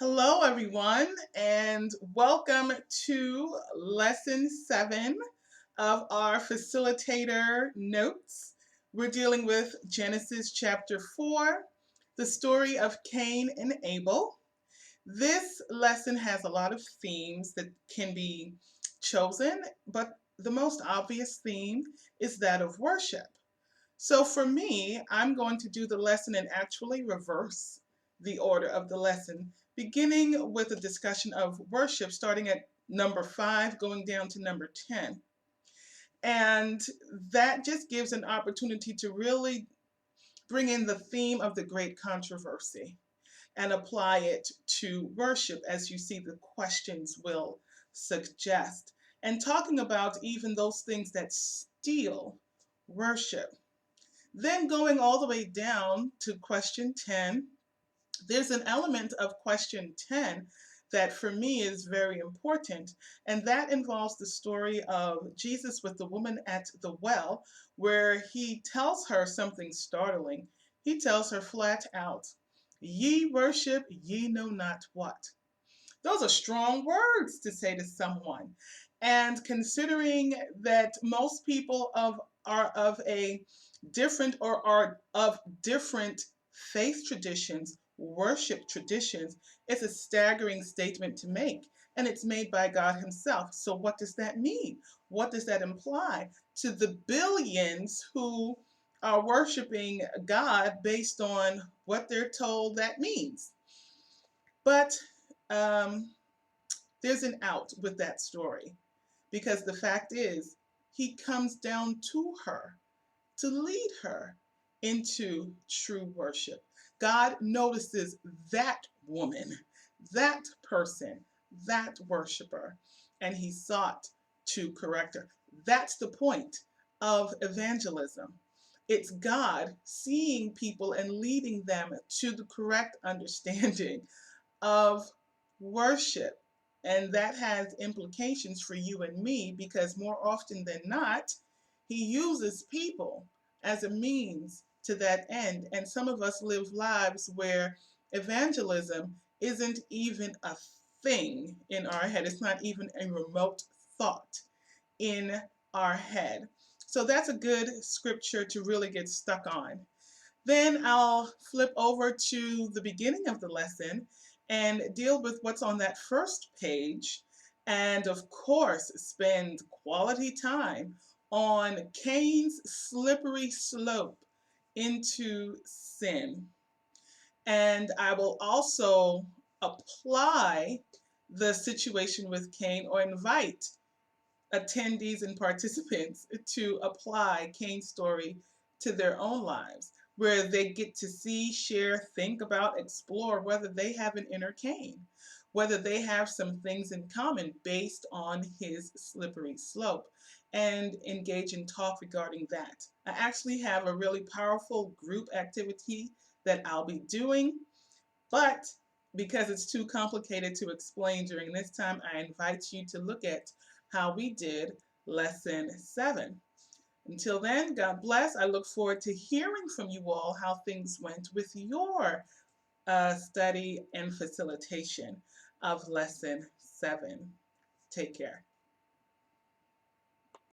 Hello, everyone, and welcome to Lesson 7 of our Facilitator Notes. We're dealing with Genesis chapter 4, the story of Cain and Abel. This lesson has a lot of themes that can be chosen, but the most obvious theme is that of worship. So for me, I'm going to do the lesson and actually reverse the order of the lesson, beginning with a discussion of worship, starting at number 5, going down to number 10. And that just gives an opportunity to really bring in the theme of the great controversy and apply it to worship, as you see the questions will suggest, and talking about even those things that steal worship. Then going all the way down to question 10, there's an element of question 10 that for me is very important, and that involves the story of Jesus with the woman at the well, where he tells her something startling. He tells her flat out, "Ye worship ye know not what." Those are strong words to say to someone. And considering that most people are of a different or are of different faith traditions, worship traditions, it's a staggering statement to make. And it's made by God Himself. So, what does that mean? What does that imply to the billions who are worshiping God based on what they're told that means? But um, there's an out with that story because the fact is, he comes down to her to lead her into true worship. God notices that woman, that person, that worshiper, and he sought to correct her. That's the point of evangelism. It's God seeing people and leading them to the correct understanding of worship. And that has implications for you and me because more often than not, he uses people as a means to that end. And some of us live lives where evangelism isn't even a thing in our head, it's not even a remote thought in our head. So that's a good scripture to really get stuck on. Then I'll flip over to the beginning of the lesson and deal with what's on that first page, and of course, spend quality time on Cain's slippery slope into sin. And I will also apply the situation with Cain, or invite attendees and participants to apply Cain's story to their own lives, where they get to see, share, think about, explore whether they have an inner Cain, whether they have some things in common based on his slippery slope, and engage in talk regarding that. I actually have a really powerful group activity that I'll be doing, but because it's too complicated to explain during this time, I invite you to look at how we did lesson 7. Until then, God bless. I look forward to hearing from you all how things went with your study and facilitation of lesson 7. Take care.